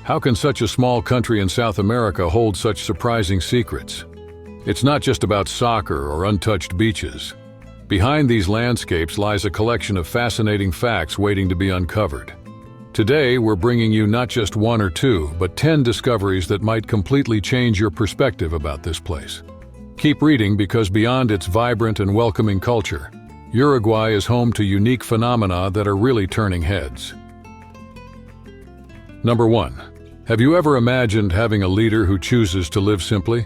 How can such a small country in South America hold such surprising secrets? It's not just about soccer or untouched beaches. Behind these landscapes lies a collection of fascinating facts waiting to be uncovered. Today, we're bringing you not just one or two, but 10 discoveries that might completely change your perspective about this place. Keep reading because beyond its vibrant and welcoming culture, Uruguay is home to unique phenomena that are really turning heads. Number 1. Have you ever imagined having a leader who chooses to live simply?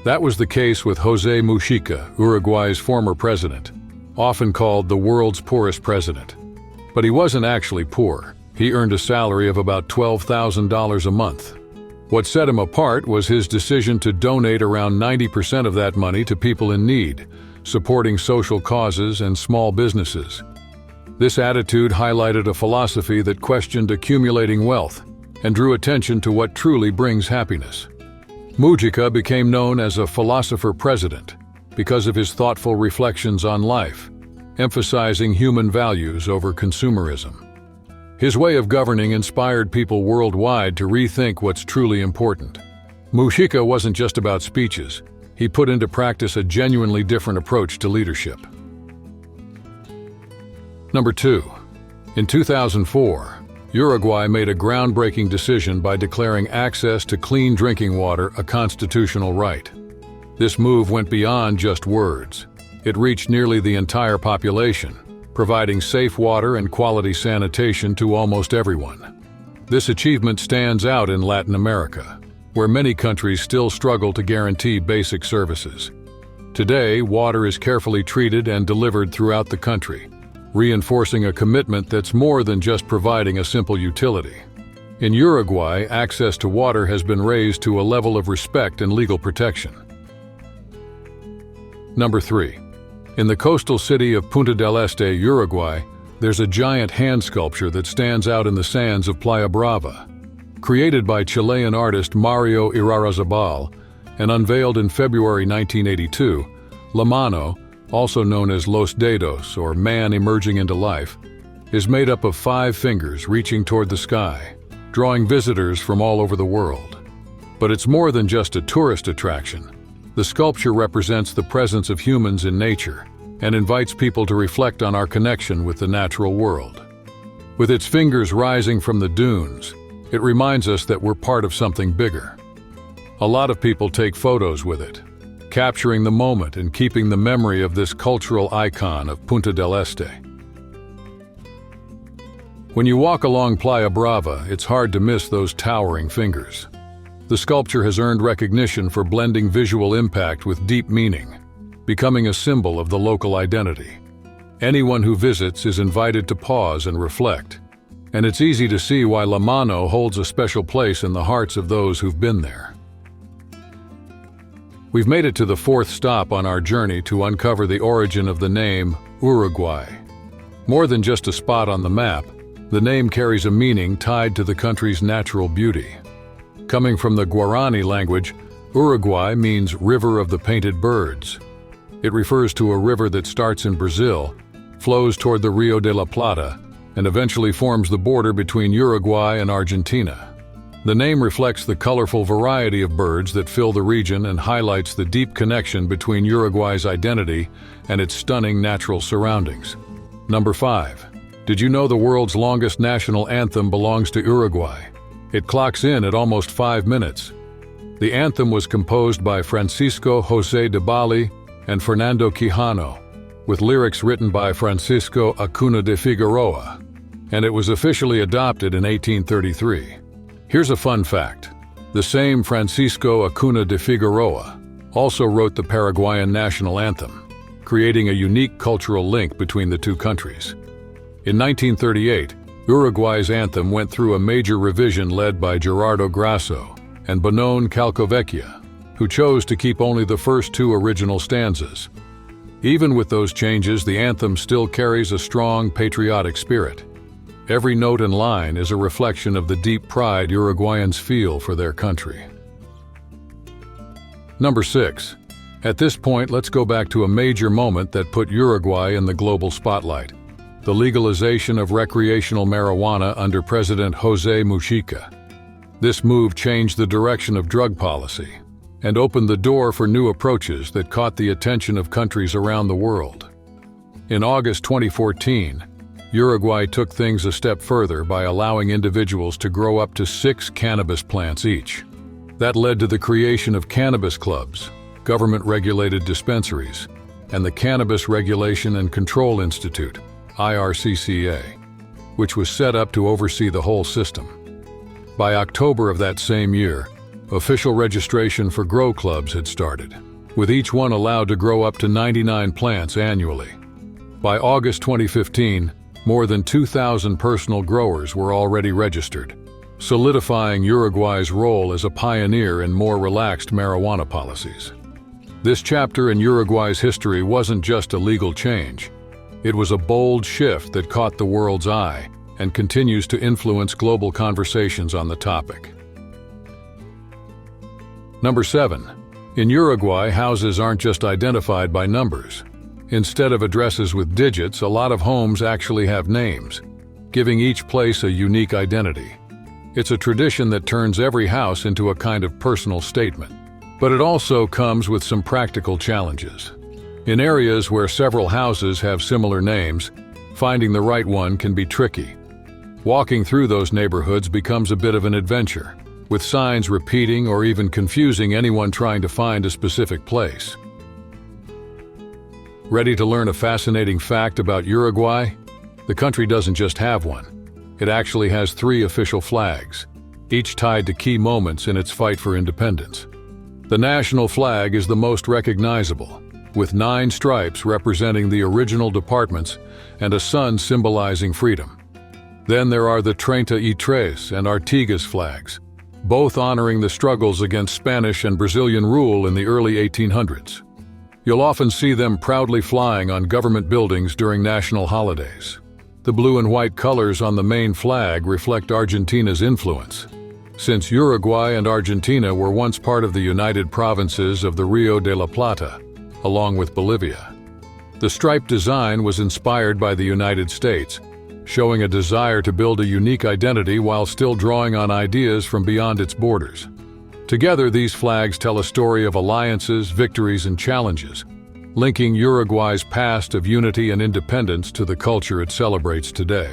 That was the case with José Mujica, Uruguay's former president, often called the world's poorest president. But he wasn't actually poor. He earned a salary of about $12,000 a month. What set him apart was his decision to donate around 90% of that money to people in need, supporting social causes and small businesses. This attitude highlighted a philosophy that questioned accumulating wealth and drew attention to what truly brings happiness. Mujica became known as a philosopher president because of his thoughtful reflections on life, emphasizing human values over consumerism. His way of governing inspired people worldwide to rethink what's truly important. Mujica wasn't just about speeches. He put into practice a genuinely different approach to leadership. Number 2. In 2004, Uruguay made a groundbreaking decision by declaring access to clean drinking water a constitutional right. This move went beyond just words. It reached nearly the entire population, providing safe water and quality sanitation to almost everyone. This achievement stands out in Latin America, where many countries still struggle to guarantee basic services. Today, water is carefully treated and delivered throughout the country, reinforcing a commitment that's more than just providing a simple utility. In Uruguay, access to water has been raised to a level of respect and legal protection. Number 3. In the coastal city of Punta del Este, Uruguay, there's a giant hand sculpture that stands out in the sands of Playa Brava. Created by Chilean artist Mario Irarrázaval and unveiled in February 1982, La Mano, also known as Los Dedos, or Man Emerging into Life, is made up of 5 fingers reaching toward the sky, drawing visitors from all over the world. But it's more than just a tourist attraction. The sculpture represents the presence of humans in nature and invites people to reflect on our connection with the natural world. With its fingers rising from the dunes, it reminds us that we're part of something bigger. A lot of people take photos with it, capturing the moment and keeping the memory of this cultural icon of Punta del Este. When you walk along Playa Brava, it's hard to miss those towering fingers. The sculpture has earned recognition for blending visual impact with deep meaning, becoming a symbol of the local identity. Anyone who visits is invited to pause and reflect, and it's easy to see why La Mano holds a special place in the hearts of those who've been there. We've made it to the 4th stop on our journey to uncover the origin of the name Uruguay. More than just a spot on the map, the name carries a meaning tied to the country's natural beauty. Coming from the Guarani language, Uruguay means River of the Painted Birds. It refers to a river that starts in Brazil, flows toward the Rio de la Plata, and eventually forms the border between Uruguay and Argentina. The name reflects the colorful variety of birds that fill the region and highlights the deep connection between Uruguay's identity and its stunning natural surroundings. Number 5. Did you know the world's longest national anthem belongs to Uruguay? It clocks in at almost 5 minutes. The anthem was composed by Francisco José de Bali and Fernando Quijano, with lyrics written by Francisco Acuna de Figueroa, and it was officially adopted in 1833. Here's a fun fact. The same Francisco Acuna de Figueroa also wrote the Paraguayan national anthem, creating a unique cultural link between the two countries. In 1938, Uruguay's anthem went through a major revision led by Gerardo Grasso and Benone Calcovecchia, who chose to keep only the first 2 original stanzas. Even with those changes, the anthem still carries a strong patriotic spirit. Every note and line is a reflection of the deep pride Uruguayans feel for their country. Number 6. At this point, let's go back to a major moment that put Uruguay in the global spotlight: the legalization of recreational marijuana under President José Mujica. This move changed the direction of drug policy and opened the door for new approaches that caught the attention of countries around the world. In August 2014, Uruguay took things a step further by allowing individuals to grow up to 6 cannabis plants each. That led to the creation of cannabis clubs, government-regulated dispensaries, and the Cannabis Regulation and Control Institute, IRCCA, which was set up to oversee the whole system. By October of that same year, official registration for grow clubs had started, with each one allowed to grow up to 99 plants annually. By August 2015, more than 2,000 personal growers were already registered, solidifying Uruguay's role as a pioneer in more relaxed marijuana policies. This chapter in Uruguay's history wasn't just a legal change. It was a bold shift that caught the world's eye and continues to influence global conversations on the topic. Number 7. In Uruguay, houses aren't just identified by numbers. Instead of addresses with digits, a lot of homes actually have names, giving each place a unique identity. It's a tradition that turns every house into a kind of personal statement. But it also comes with some practical challenges. In areas where several houses have similar names, finding the right one can be tricky. Walking through those neighborhoods becomes a bit of an adventure, with signs repeating or even confusing anyone trying to find a specific place. Ready to learn a fascinating fact about Uruguay? The country doesn't just have one. It actually has 3 official flags, each tied to key moments in its fight for independence. The national flag is the most recognizable, with 9 stripes representing the original departments and a sun symbolizing freedom. Then there are the 33 and Artigas flags, both honoring the struggles against Spanish and Brazilian rule in the early 1800s. You'll often see them proudly flying on government buildings during national holidays. The blue and white colors on the main flag reflect Argentina's influence, since Uruguay and Argentina were once part of the United Provinces of the Rio de la Plata, along with Bolivia. The striped design was inspired by the United States, showing a desire to build a unique identity while still drawing on ideas from beyond its borders. Together, these flags tell a story of alliances, victories, and challenges, linking Uruguay's past of unity and independence to the culture it celebrates today.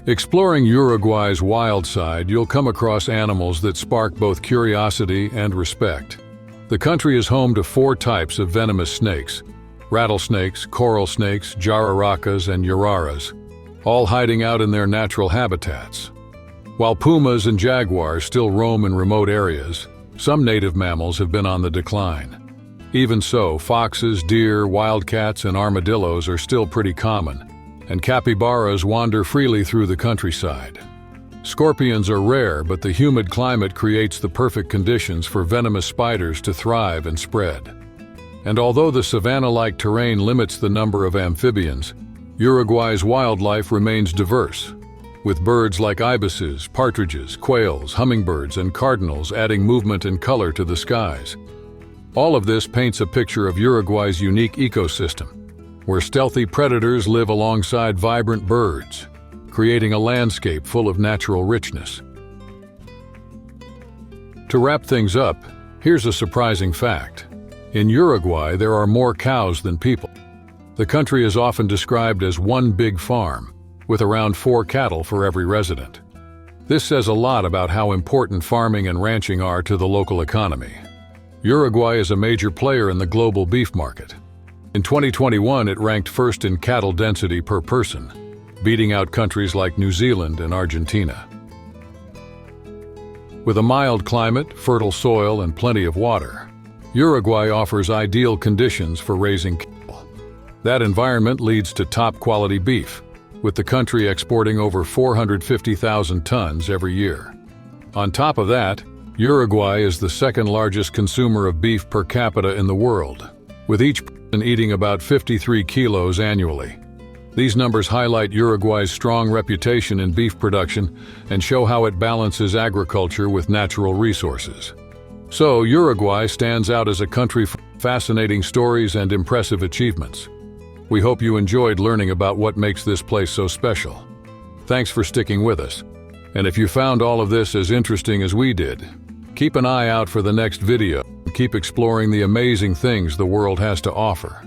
Exploring Uruguay's wild side, you'll come across animals that spark both curiosity and respect. The country is home to 4 types of venomous snakes: rattlesnakes, coral snakes, jararacas, and uraras, all hiding out in their natural habitats. While pumas and jaguars still roam in remote areas, some native mammals have been on the decline. Even so, foxes, deer, wildcats, and armadillos are still pretty common, and capybaras wander freely through the countryside. Scorpions are rare, but the humid climate creates the perfect conditions for venomous spiders to thrive and spread. And although the savanna-like terrain limits the number of amphibians, Uruguay's wildlife remains diverse, with birds like ibises, partridges, quails, hummingbirds, and cardinals adding movement and color to the skies. All of this paints a picture of Uruguay's unique ecosystem, where stealthy predators live alongside vibrant birds, creating a landscape full of natural richness. To wrap things up, here's a surprising fact. In Uruguay, there are more cows than people. The country is often described as one big farm, with around 4 cattle for every resident. This says a lot about how important farming and ranching are to the local economy. Uruguay is a major player in the global beef market. In 2021, it ranked first in cattle density per person, beating out countries like New Zealand and Argentina. With a mild climate, fertile soil, and plenty of water, Uruguay offers ideal conditions for raising cattle. That environment leads to top-quality beef, with the country exporting over 450,000 tons every year. On top of that, Uruguay is the second-largest consumer of beef per capita in the world, with each person eating about 53 kilos annually. These numbers highlight Uruguay's strong reputation in beef production and show how it balances agriculture with natural resources. So, Uruguay stands out as a country full of fascinating stories and impressive achievements. We hope you enjoyed learning about what makes this place so special. Thanks for sticking with us. And if you found all of this as interesting as we did, keep an eye out for the next video and keep exploring the amazing things the world has to offer.